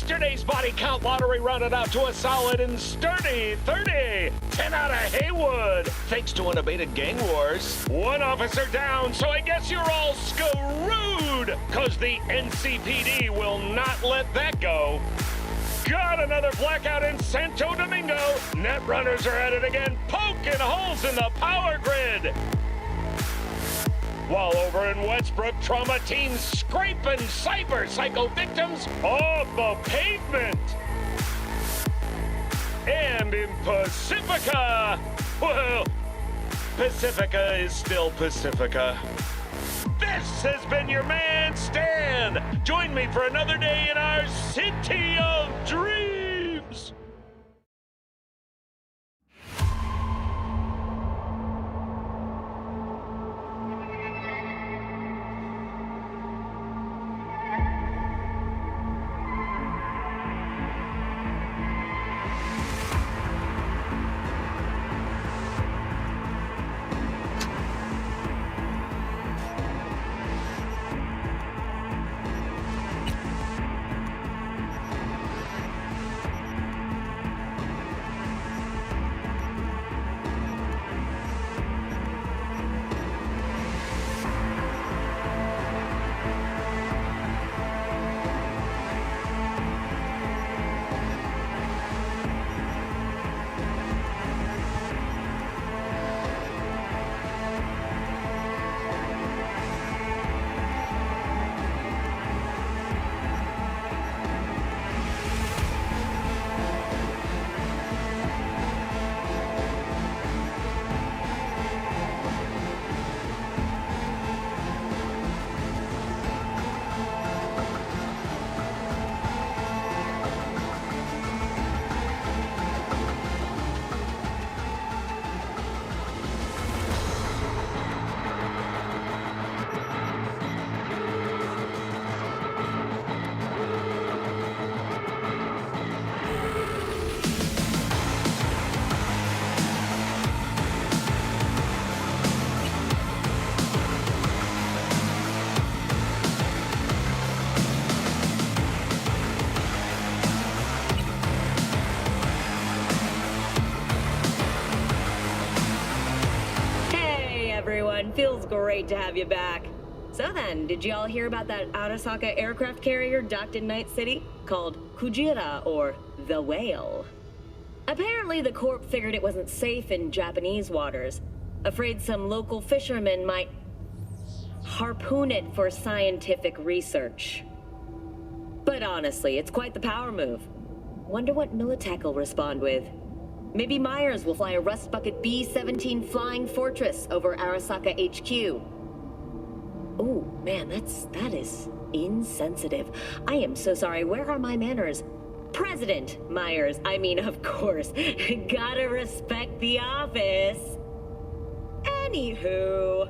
Yesterday's body count lottery rounded out to a solid and sturdy 30. 10 out of Haywood, thanks to unabated gang wars. One officer down, so I guess you're all screwed, cause the NCPD will not let that go. Got another blackout in Santo Domingo. Netrunners are at it again, poking holes in the power grid. While over in Westbrook, trauma teams scraping cyber psycho victims off the pavement. And in Pacifica, well, Pacifica is still Pacifica. This has been your man, Stan. Join me for another day in our city of dreams. Feels great to have you back. So then, did y'all hear about that Arasaka aircraft carrier docked in Night City called Kujira, or the Whale? Apparently the Corp figured it wasn't safe in Japanese waters, afraid some local fishermen might harpoon it for scientific research. But honestly, it's quite the power move. Wonder what Militech will respond with. Maybe Myers will fly a Rust Bucket B-17 Flying Fortress over Arasaka HQ. Oh, man, that is insensitive. I am so sorry. Where are my manners? President Myers. I mean, of course. Gotta respect the office. Anywho.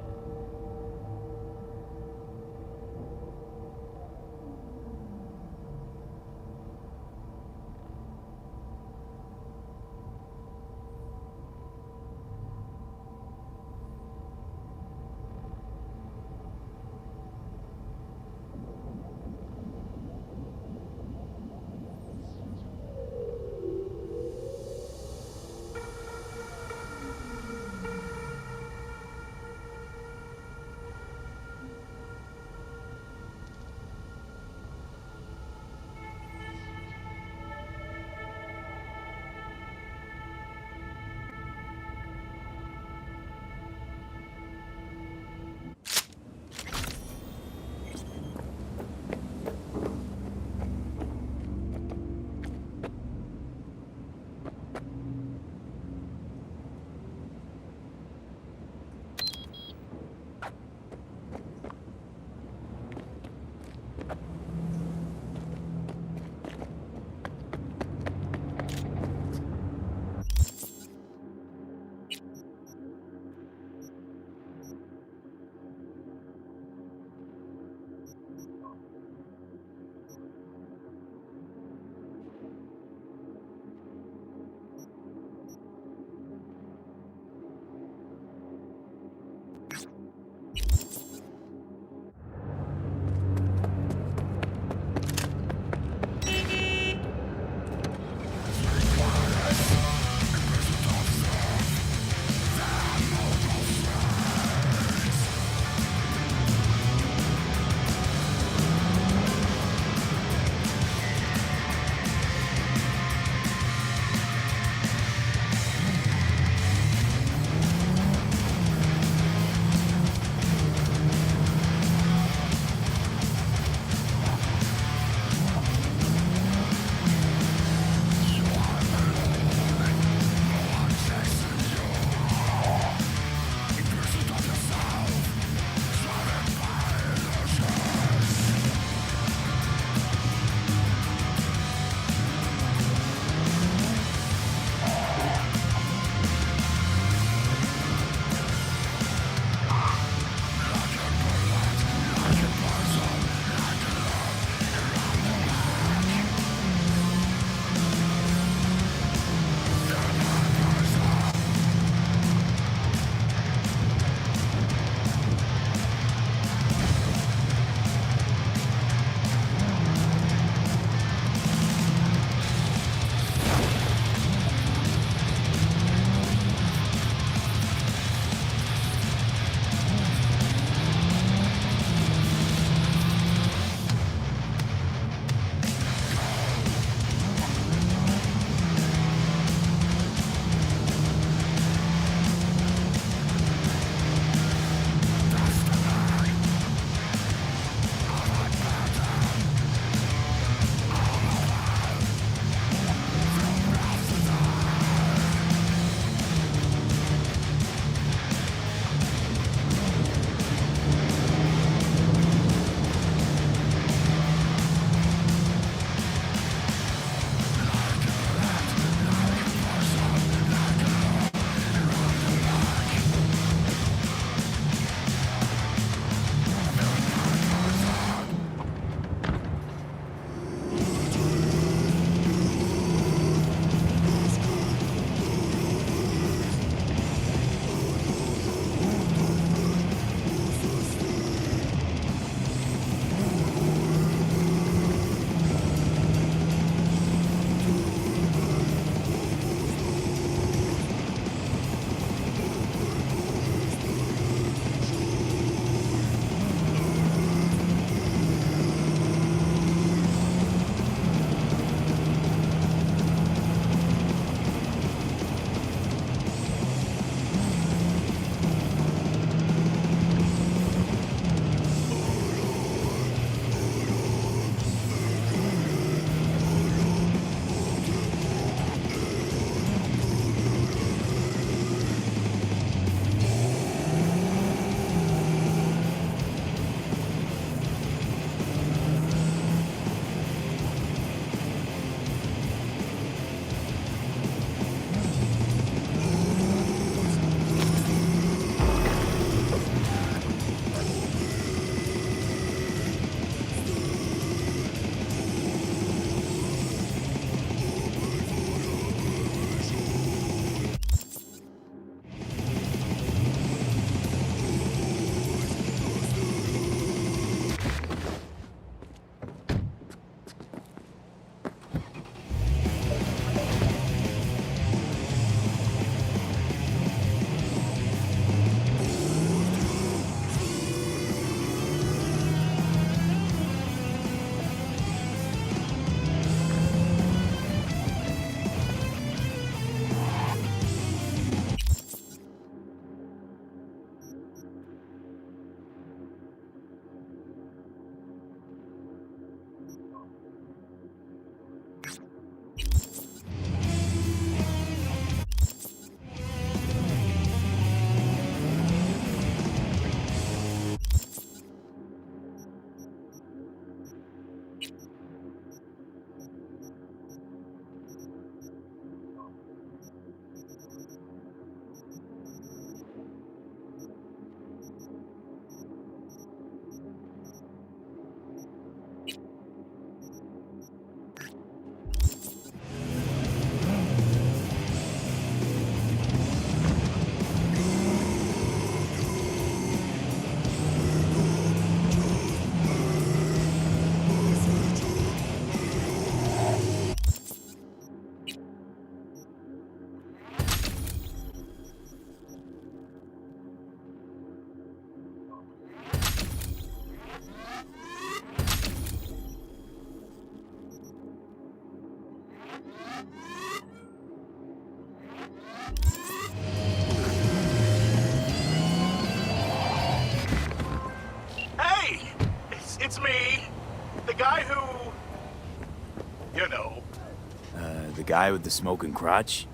guy with the smoking crotch?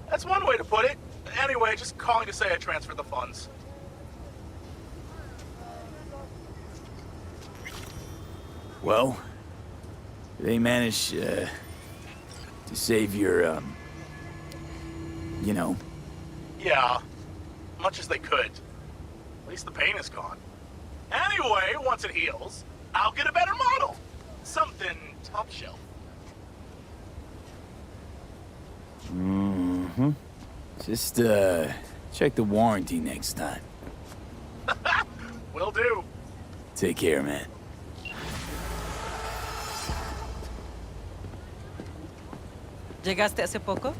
That's one way to put it. Anyway, just calling to say I transferred the funds. Well, they managed to save your, you know. Yeah, much as they could. At least the pain is gone. Anyway, once it heals, I'll get a better model. Something top shelf. Mm-hmm. Just, check the warranty next time. Will do. Take care, man. ¿Llegaste hace poco?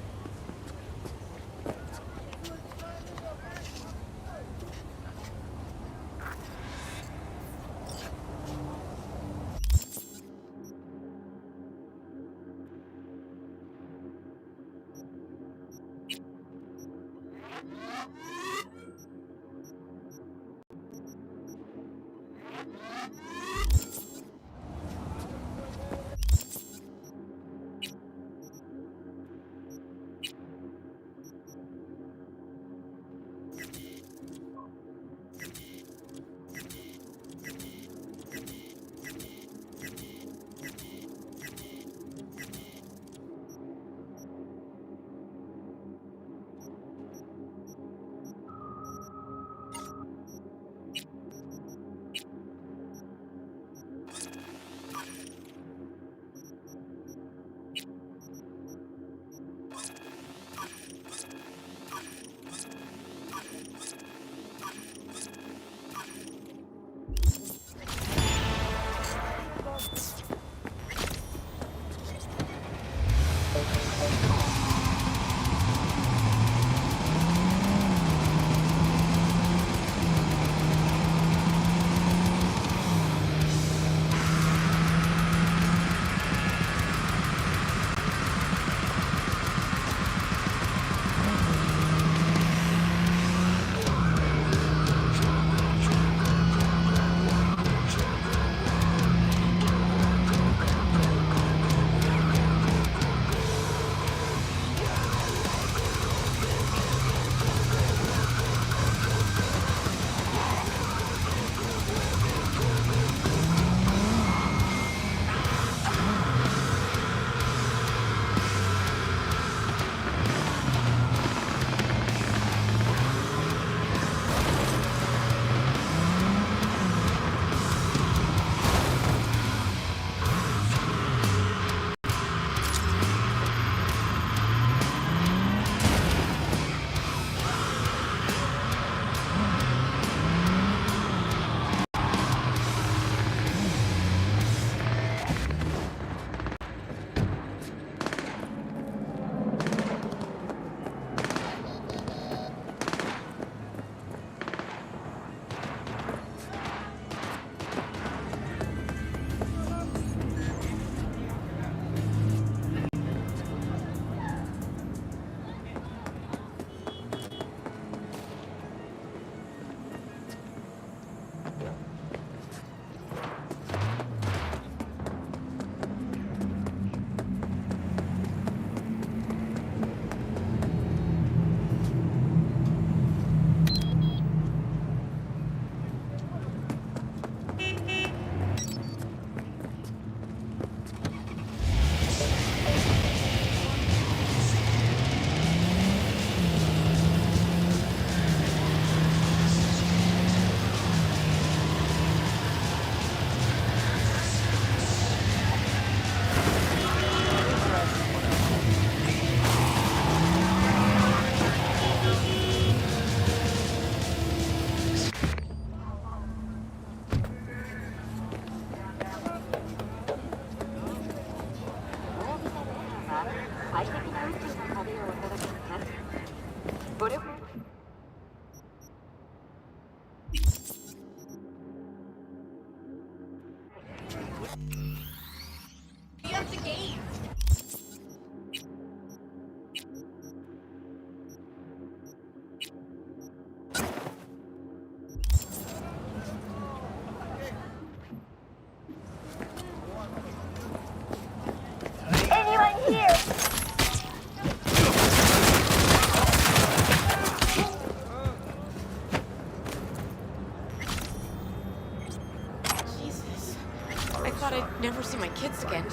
again.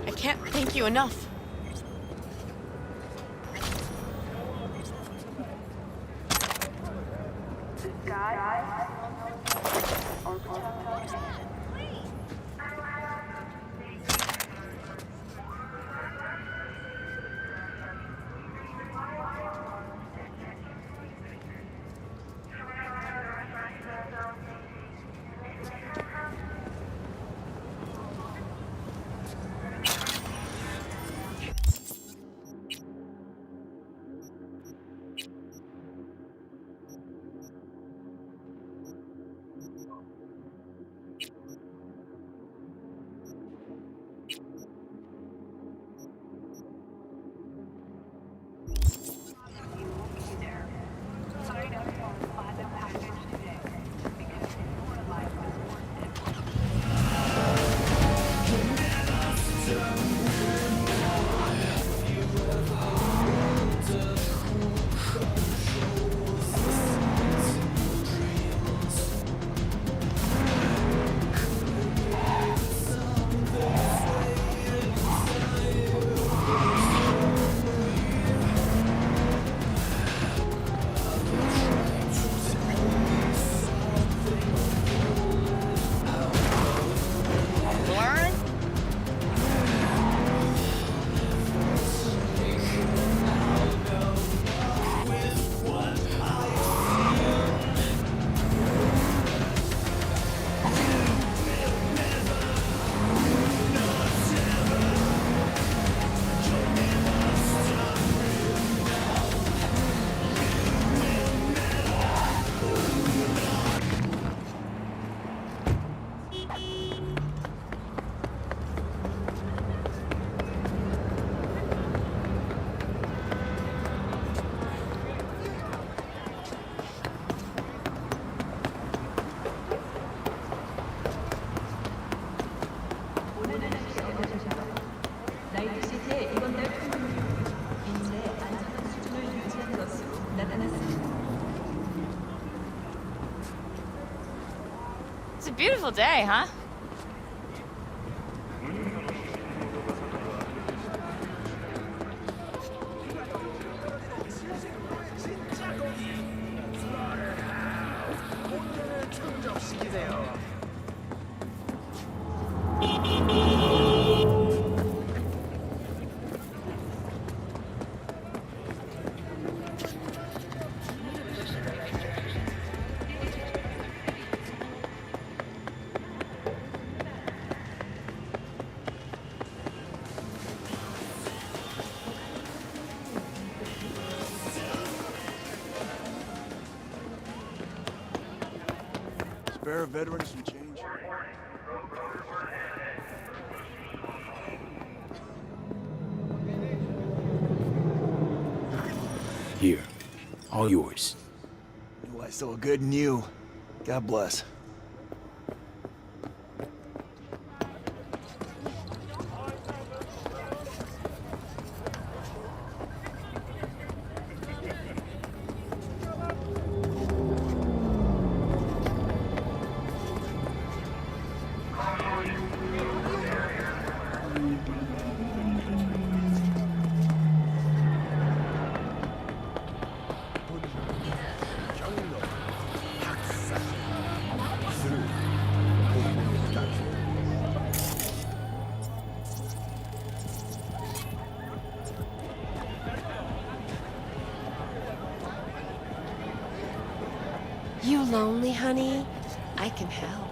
I can't thank you enough. It's a beautiful day, huh? Spare a veteran some change. Here. All yours. Well, I still good and you. God bless. You lonely, honey? I can help.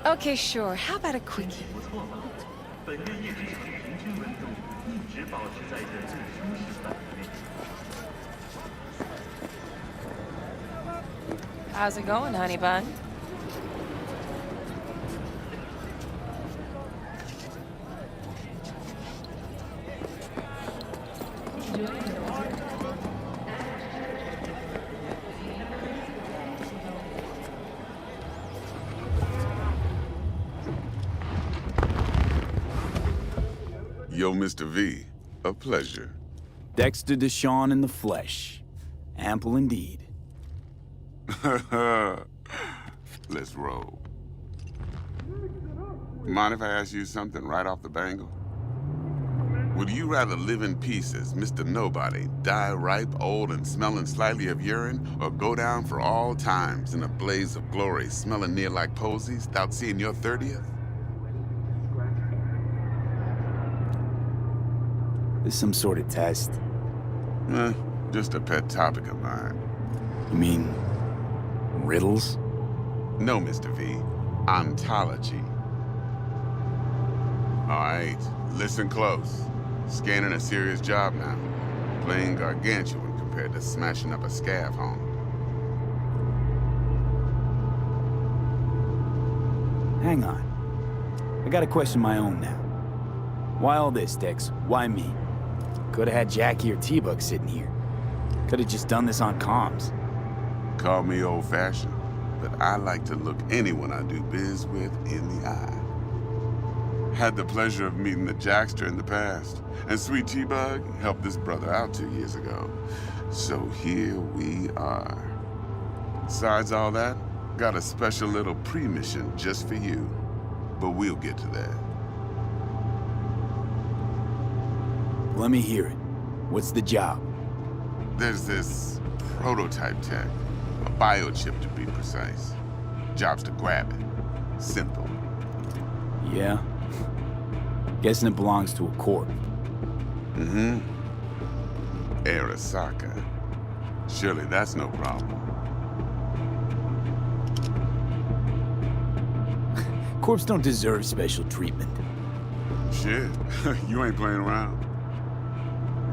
Okay, sure. How about a quickie? How's it going, honey bun? Yo, Mr. V, a pleasure. Dexter Deshawn in the flesh. Ample indeed. Let's roll. Mind if I ask you something right off the bangle? Would you rather live in peace as Mr. Nobody, die ripe, old, and smelling slightly of urine, or go down for all times in a blaze of glory, smelling near like posies, without seeing your 30th? This some sort of test? Just a pet topic of mine. You mean riddles? No, Mr. V. Ontology. All right, listen close. Scanning a serious job now. Playing gargantuan compared to smashing up a scav home. Hang on. I got a question of my own now. Why all this, Dex? Why me? Could've had Jackie or T-Bug sitting here. Could've just done this on comms. Call me old-fashioned, but I like to look anyone I do biz with in the eye. Had the pleasure of meeting the Jackster in the past, and Sweet T-Bug helped this brother out 2 years ago. So here we are. Besides all that, got a special little pre-mission just for you. But we'll get to that. Let me hear it. What's the job? There's this prototype tech, a biochip to be precise. Job's to grab it. Simple. Yeah? Guessing it belongs to a corp. Mm-hmm. Arasaka. Surely that's no problem. Corps don't deserve special treatment. Shit, you ain't playing around.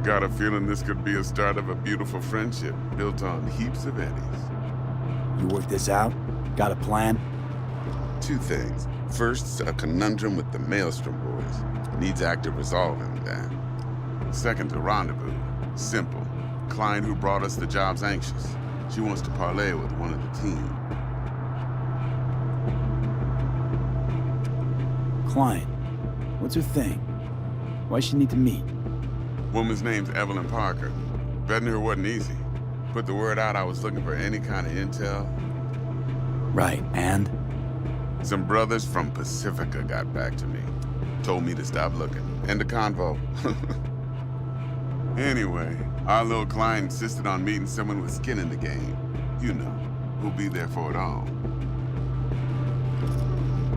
Got a feeling this could be a start of a beautiful friendship built on heaps of eddies. You work this out? Got a plan? 2 things. First, a conundrum with the Maelstrom boys. Needs active resolving that. Second, a rendezvous. Simple. Client who brought us the job's anxious. She wants to parlay with one of the team. Client. What's her thing? Why she need to meet? Woman's name's Evelyn Parker. Betting her wasn't easy. Put the word out I was looking for any kind of intel. Right, and? Some brothers from Pacifica got back to me. Told me to stop looking. End of convo. Anyway, our little client insisted on meeting someone with skin in the game. You know, who'll be there for it all.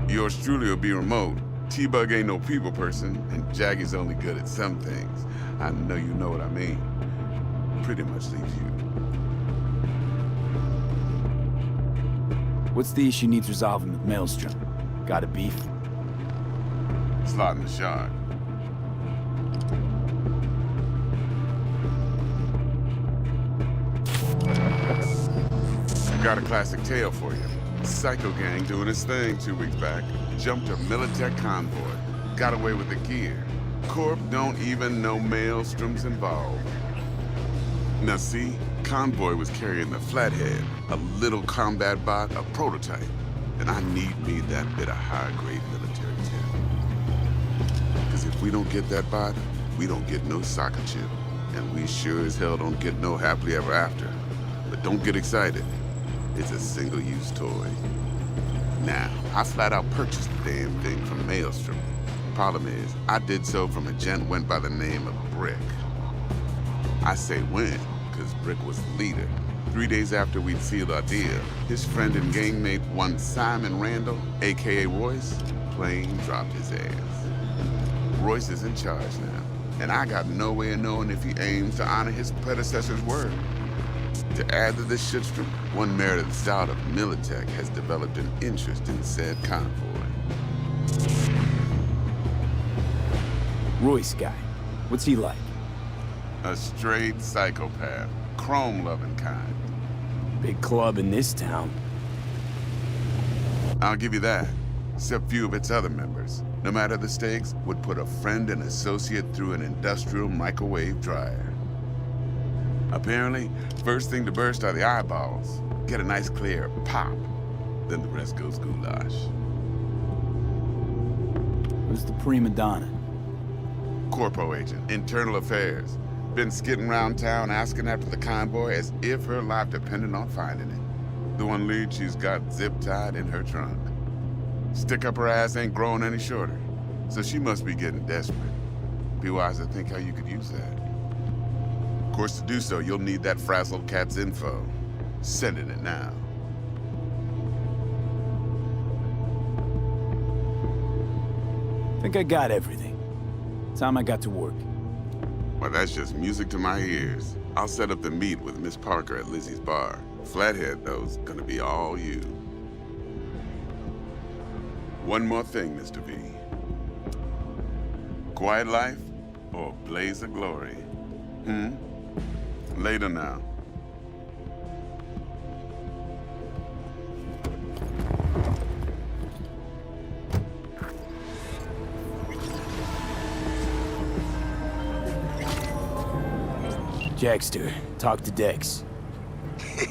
Yours truly will be remote. T-Bug ain't no people person, and Jaggy's only good at some things. I know you know what I mean. Pretty much leaves you. What's the issue needs resolving with Maelstrom? Got a beef? Slotting the shard. Got a classic tale for you. Psycho gang doing its thing 2 weeks back. Jumped a Militech convoy. Got away with the gear. Corp don't even know Maelstrom's involved. Now see, convoy was carrying the Flathead, a little combat bot, a prototype. And I need me that bit of high-grade military tech. Because if we don't get that bot, we don't get no soccer chip. And we sure as hell don't get no happily ever after. But don't get excited. It's a single-use toy. Now, I flat out purchased the damn thing from Maelstrom. Problem is, I did so from a gent went by the name of Brick. I say when, because Brick was the leader. 3 days after we'd sealed our deal, his friend and gangmate, one Simon Randall, aka Royce, plain dropped his ass. Royce is in charge now, and I got no way of knowing if he aims to honor his predecessor's word. To add to this shitstorm, one merited stout of Militech has developed an interest in said convoy. Royce guy. What's he like? A straight psychopath, chrome-loving kind. Big club in this town. I'll give you that, except few of its other members, no matter the stakes, would put a friend and associate through an industrial microwave dryer. Apparently, first thing to burst are the eyeballs. Get a nice clear pop. Then the rest goes goulash. Who's the prima donna? Corpo agent, internal affairs. Been skidding around town asking after the convoy as if her life depended on finding it. The one lead she's got zip-tied in her trunk. Stick up her ass ain't growing any shorter, so she must be getting desperate. Be wise to think how you could use that. Of course, to do so, you'll need that frazzled cat's info. Sending it now. Think I got everything. Time I got to work. Well, that's just music to my ears. I'll set up the meet with Miss Parker at Lizzie's bar. Flathead, though's gonna be all you. One more thing, Mr. V. Quiet life or blaze of glory? Later now. Jackster, talk to Dex.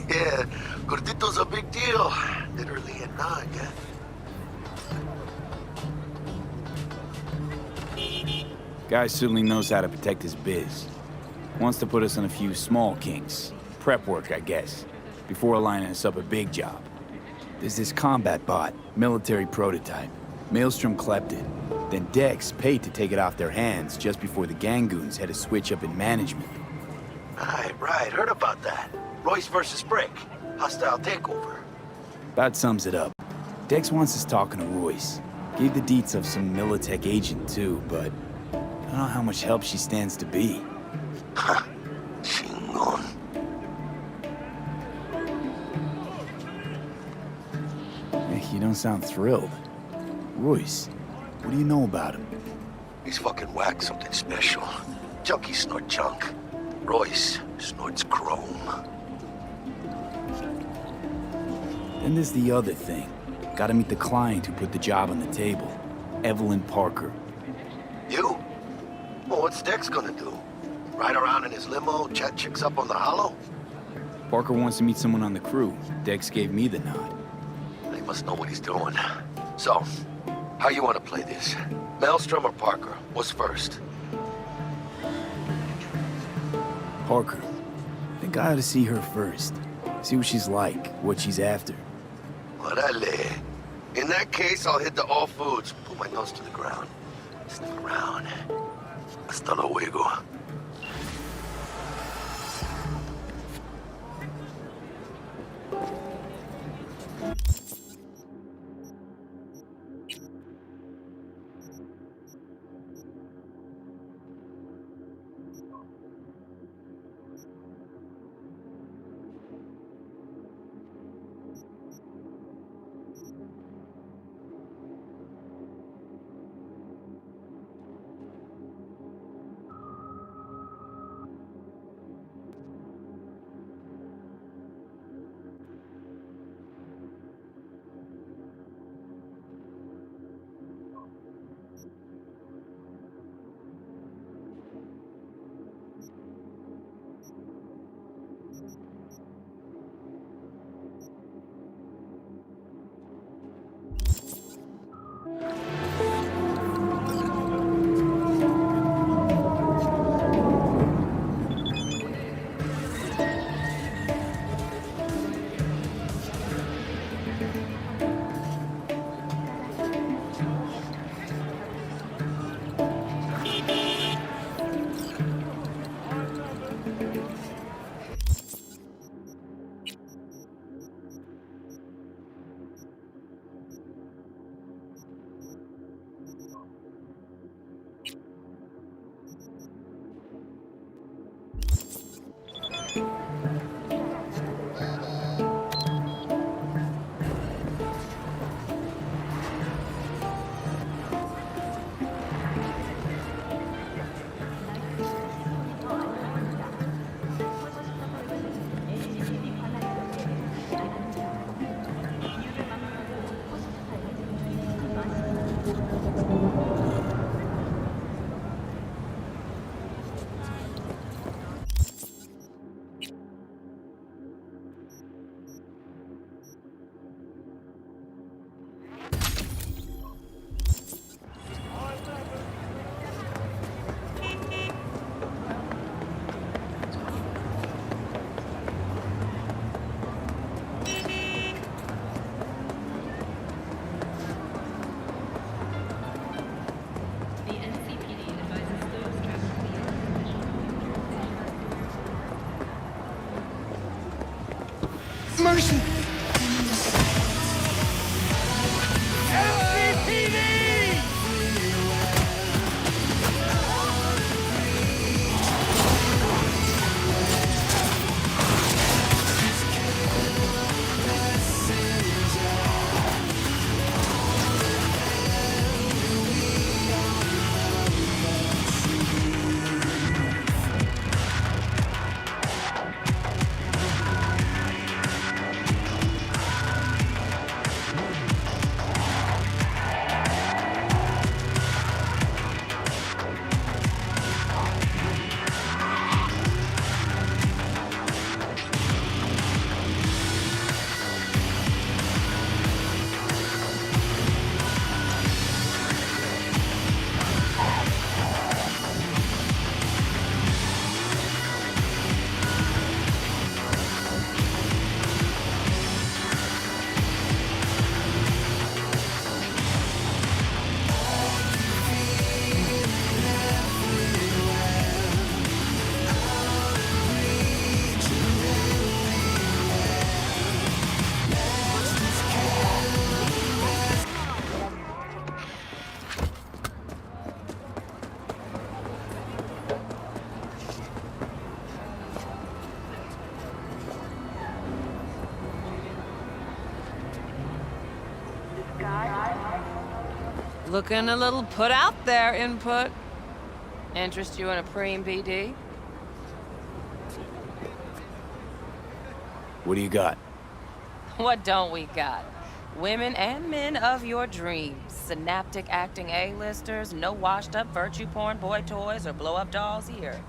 Yeah, Gordito's a big deal. Literally a nog, eh? Guy certainly knows how to protect his biz. Wants to put us on a few small kinks. Prep work, I guess. Before lining us up a big job. There's this combat bot, military prototype. Maelstrom clept it. Then Dex paid to take it off their hands just before the Gangoons had a switch up in management. Right. Heard about that. Royce versus Brick. Hostile takeover. That sums it up. Dex wants us talking to Royce. Gave the deets of some Militech agent too, but I don't know how much help she stands to be. Chingon. You don't sound thrilled. Royce, what do you know about him? He's fucking whack, something special. Junkies snort junk. Royce snorts chrome. Then there's the other thing. Gotta meet the client who put the job on the table. Evelyn Parker. You? Well, what's Dex gonna do? Ride around in his limo, chat chicks up on the hollow? Parker wants to meet someone on the crew. Dex gave me the nod. He must know what he's doing. So, how you want to play this? Maelstrom or Parker? What's first? Parker. I think I ought to see her first. See what she's like, what she's after. Orale. In that case, I'll hit the all foods. Put my nose to the ground. Sniff around. Hasta luego. mercy! Looking a little put out there, Input. Interest you in a preem BD? What do you got? What don't we got? Women and men of your dreams. Synaptic acting A-listers, no washed-up virtue porn boy toys or blow-up dolls here.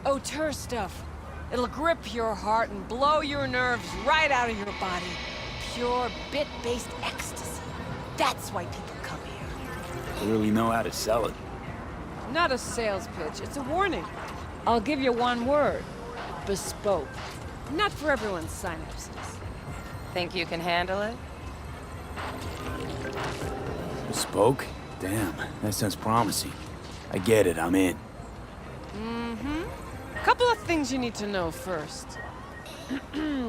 Auteur stuff. It'll grip your heart and blow your nerves right out of your body. Pure bit-based ecstasy. That's why people come here. You really know how to sell it. Not a sales pitch, it's a warning. I'll give you one word. Bespoke. Not for everyone's synapses. Think you can handle it? Bespoke? Damn, that sounds promising. I get it, I'm in. Couple of things you need to know first.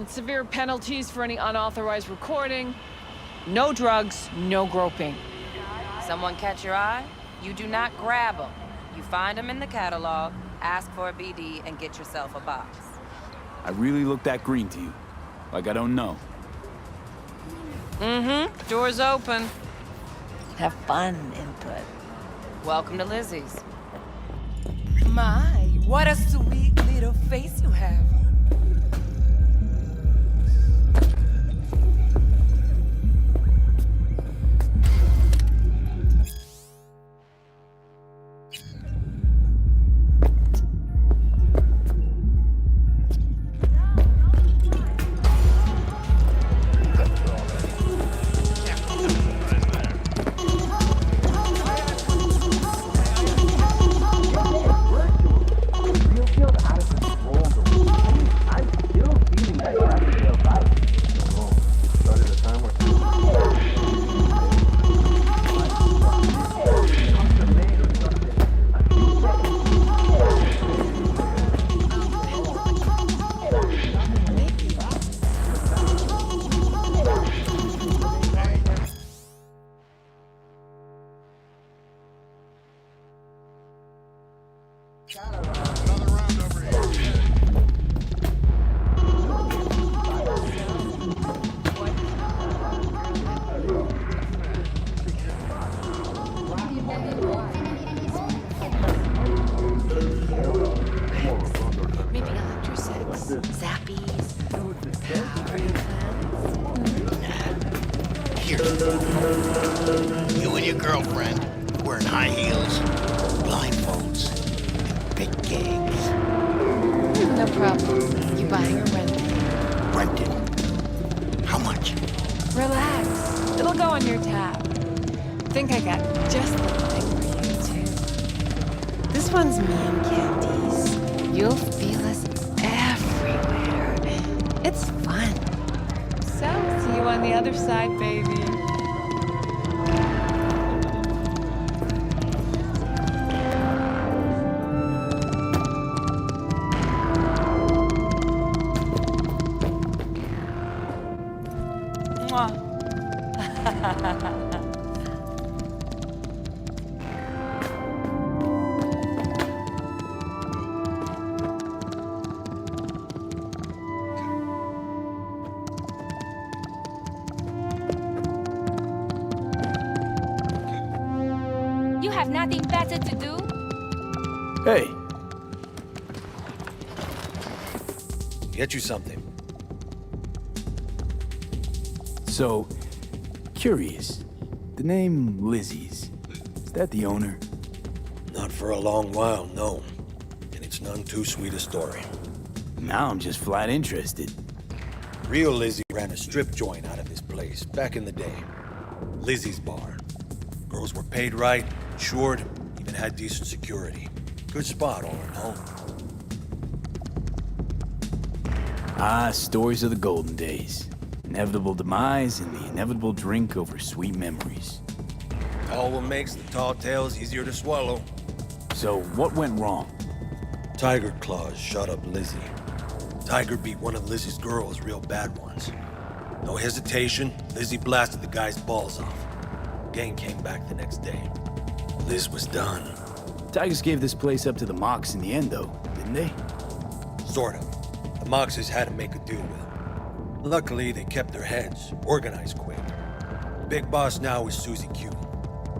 Severe penalties for any unauthorized recording. No drugs, no groping. Someone catch your eye? You do not grab them. You find them in the catalog, ask for a BD, and get yourself a box. I really look that green to you. Like I don't know. Door's open. Have fun, Input. Welcome to Lizzie's. My, what a sweet little face you have. Maybe electrosex, zappies. Here. You and your girlfriend wearing high heels, blindfolds, and big gigs. No problem. You buying or renting? Rented. How much? Relax. It'll go on your tab. Think I got just the thing for you, too. This one's me and Candy's. You'll feel us everywhere. It's fun. So, see you on the other side, baby. Mwah. You have nothing better to do? Hey, Get you something. so, curious. The name Lizzie's, is that the owner? Not for a long while, no. And it's none too sweet a story. Now I'm just flat interested. Real Lizzie ran a strip joint out of this place back in the day. Lizzie's Bar. Girls were paid right, insured, even had decent security. Good spot, all in all. Ah, stories of the golden days. Inevitable demise and the inevitable drink over sweet memories. All what makes the tall tales easier to swallow. So, what went wrong? Tiger Claws shot up Lizzie. Tiger beat one of Lizzie's girls, real bad ones. No hesitation, Lizzie blasted the guy's balls off. Gang came back the next day. Liz was done. Tigers gave this place up to the Mox in the end, though, didn't they? Sort of. The Moxes had to make a deal with them. Luckily, they kept their heads, organized quick. Big boss now is Susie Q.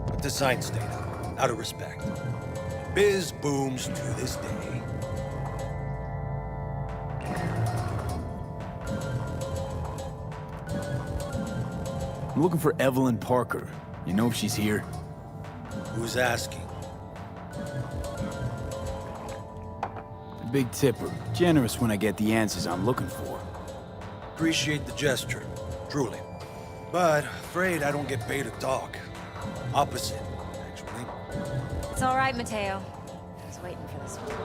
But the sign stayed up, out of respect. Biz booms to this day. I'm looking for Evelyn Parker. You know if she's here? Who's asking? Big tipper. Generous when I get the answers I'm looking for. Appreciate the gesture, truly. But afraid I don't get paid to talk. Opposite, actually. It's all right, Mateo. I was waiting for this one.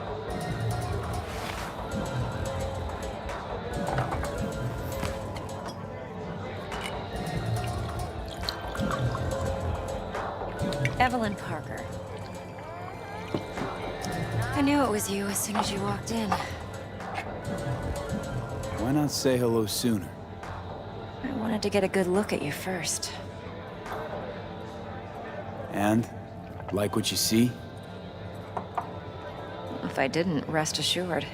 Evelyn Parker. I knew it was you as soon as you walked in. Why not say hello sooner? I wanted to get a good look at you first. And? Like what you see? If I didn't, rest assured,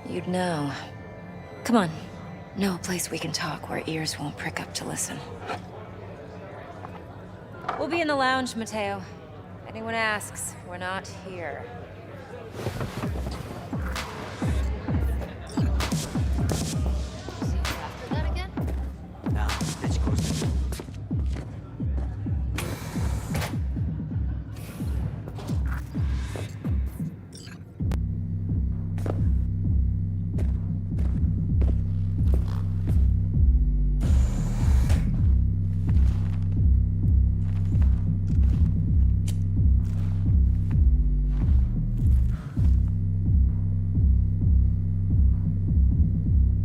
you'd know. Come on. Know a place we can talk where ears won't prick up to listen. We'll be in the lounge, Mateo. If anyone asks, we're not here. Now, let's go.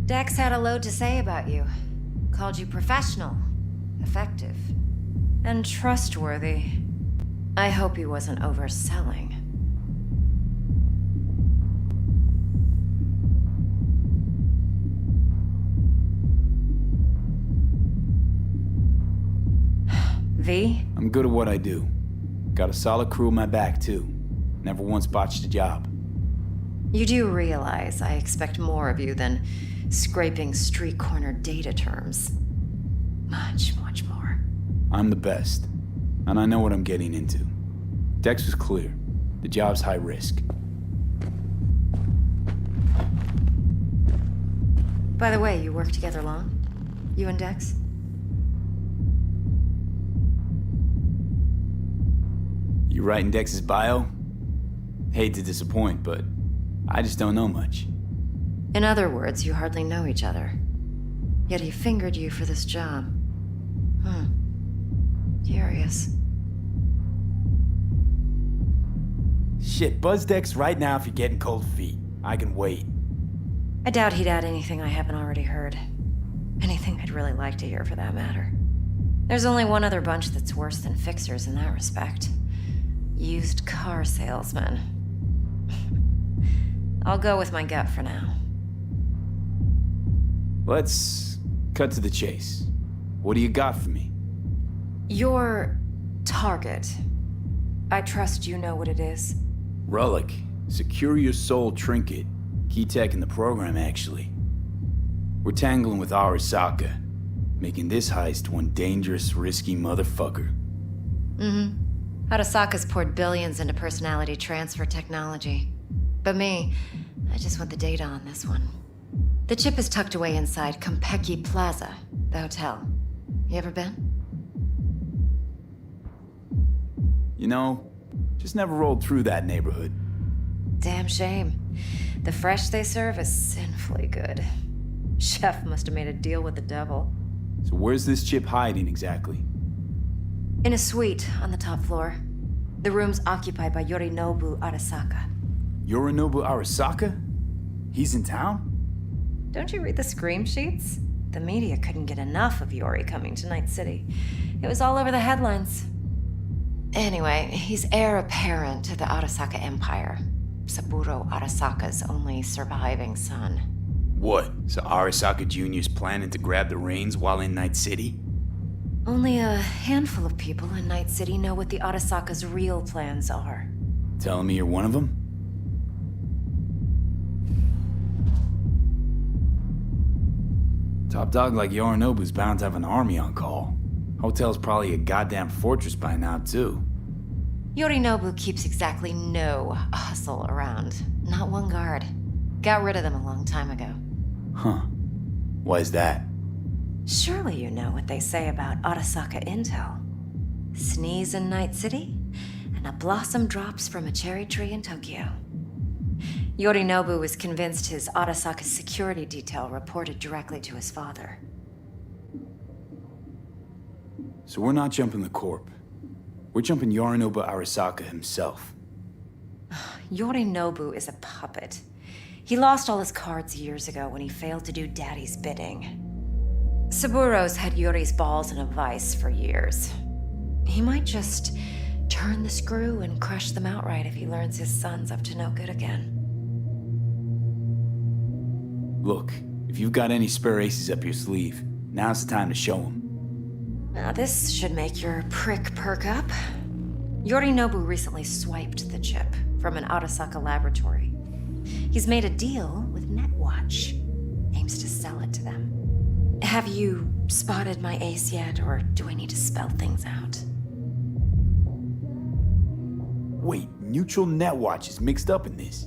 Dex had a load to say about you. Called you professional, effective, and trustworthy. I hope he wasn't overselling. V? I'm good at what I do. Got a solid crew in my back, too. Never once botched a job. You do realize I expect more of you than scraping street corner data terms. Much, much more. I'm the best. And I know what I'm getting into. Dex was clear. The job's high risk. By the way, you work together long? You and Dex? You writing Dex's bio? Hate to disappoint, but I just don't know much. In other words, you hardly know each other. Yet he fingered you for this job. Curious. Shit, buzz Dex right now if you're getting cold feet. I can wait. I doubt he'd add anything I haven't already heard. Anything I'd really like to hear, for that matter. There's only one other bunch that's worse than fixers in that respect. Used car salesmen. I'll go with my gut for now. Let's cut to the chase. What do you got for me? Your target. I trust you know what it is. Relic. Secure your soul trinket. Key tech in the program, actually. We're tangling with Arasaka, making this heist one dangerous, risky motherfucker. Arasaka's poured billions into personality transfer technology. But me, I just want the data on this one. The chip is tucked away inside Kompeki Plaza, the hotel. You ever been? You know, just never rolled through that neighborhood. Damn shame. The fresh they serve is sinfully good. Chef must have made a deal with the devil. So where's this chip hiding exactly? In a suite on the top floor. The room's occupied by Yorinobu Arasaka. Yorinobu Arasaka? He's in town? Don't you read the scream sheets? The media couldn't get enough of Yori coming to Night City. It was all over the headlines. Anyway, he's heir apparent to the Arasaka Empire. Saburo Arasaka's only surviving son. What? So Arasaka Jr.'s planning to grab the reins while in Night City? Only a handful of people in Night City know what the Arasaka's real plans are. Telling me you're one of them? Top dog like Yorinobu's bound to have an army on call. Hotel's probably a goddamn fortress by now, too. Yorinobu keeps exactly no hustle around. Not one guard. Got rid of them a long time ago. Huh. Why is that? Surely you know what they say about Arasaka intel. Sneeze in Night City, and a blossom drops from a cherry tree in Tokyo. Yorinobu was convinced his Arasaka security detail reported directly to his father. So we're not jumping the Corp. We're jumping Yorinobu Arasaka himself. Yorinobu is a puppet. He lost all his cards years ago when he failed to do Daddy's bidding. Saburo's had Yori's balls in a vice for years. He might just turn the screw and crush them outright if he learns his son's up to no good again. Look, if you've got any spare aces up your sleeve, now's the time to show them. Now this should make your prick perk up. Yorinobu recently swiped the chip from an Arasaka laboratory. He's made a deal with Netwatch. Aims to sell it to them. Have you spotted my ace yet, or do I need to spell things out? Wait, Neutral Netwatch is mixed up in this.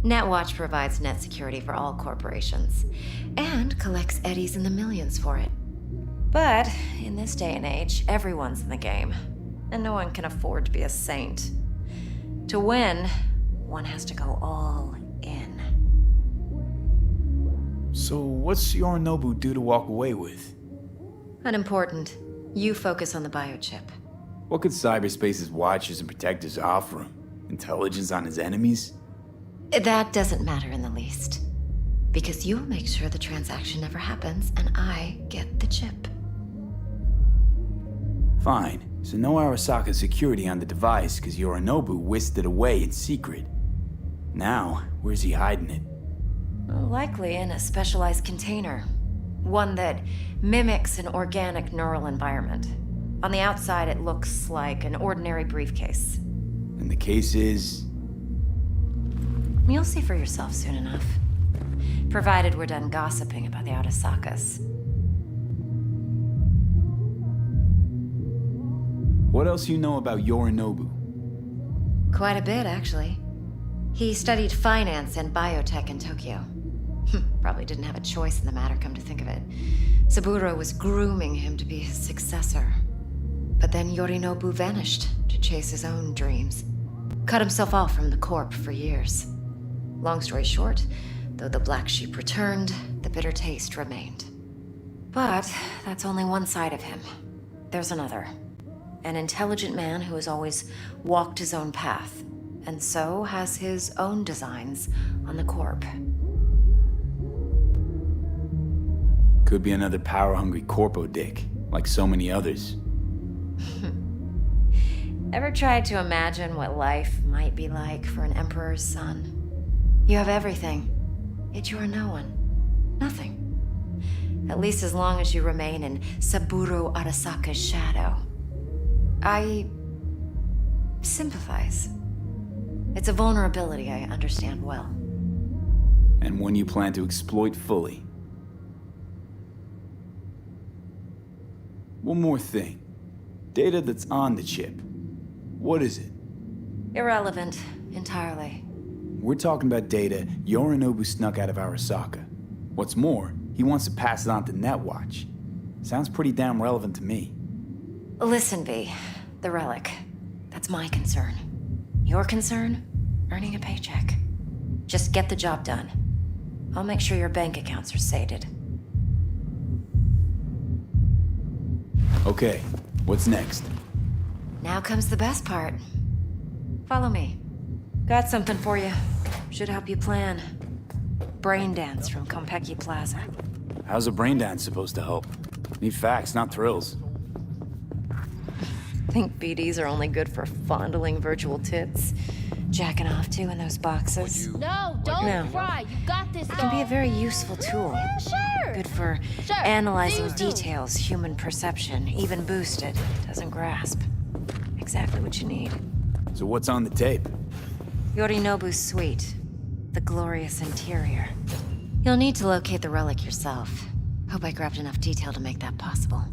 Netwatch provides net security for all corporations, and collects eddies in the millions for it. But in this day and age, everyone's in the game, and no one can afford to be a saint. To win, one has to go all in. So what's Yorinobu due to walk away with? Unimportant. You focus on the biochip. What could cyberspace's watchers and protectors offer him? Intelligence on his enemies? That doesn't matter in the least. Because you'll make sure the transaction never happens, and I get the chip. Fine. So no Arasaka security on the device because Yorinobu whisked it away in secret. Now, where's he hiding it? Likely in a specialized container. One that mimics an organic neural environment. On the outside, it looks like an ordinary briefcase. And the case is... You'll see for yourself soon enough. Provided we're done gossiping about the Arasakas. What else you know about Yorinobu? Quite a bit, actually. He studied finance and biotech in Tokyo. Probably didn't have a choice in the matter, come to think of it. Saburo was grooming him to be his successor. But then Yorinobu vanished to chase his own dreams. Cut himself off from the Corp for years. Long story short, though the black sheep returned, the bitter taste remained. But that's only one side of him. There's another. An intelligent man who has always walked his own path, and so has his own designs on the Corp. Could be another power-hungry corpo dick, like so many others. Ever tried to imagine what life might be like for an emperor's son? You have everything, yet you are no one. Nothing. At least as long as you remain in Saburo Arasaka's shadow. I sympathize. It's a vulnerability I understand well. And one you plan to exploit fully. One more thing. Data that's on the chip. What is it? Irrelevant, entirely. We're talking about data Yorinobu snuck out of Arasaka. What's more, he wants to pass it on to Netwatch. Sounds pretty damn relevant to me. Listen, V. The relic. That's my concern. Your concern? Earning a paycheck. Just get the job done. I'll make sure your bank accounts are sated. Okay, what's next? Now comes the best part. Follow me. Got something for you. Should help you plan. Brain dance from Konpeki Plaza. How's a brain dance supposed to help? Need facts, not thrills. Think BDs are only good for fondling virtual tits? Jacking off to in those boxes? No, don't No. cry. You got this. It can be a very useful tool. Yeah, sure. Good for Sure. analyzing See you soon. details human perception, even boosted, doesn't grasp. Exactly what you need. So what's on the tape? Yorinobu's suite. The glorious interior. You'll need to locate the relic yourself. Hope I grabbed enough detail to make that possible.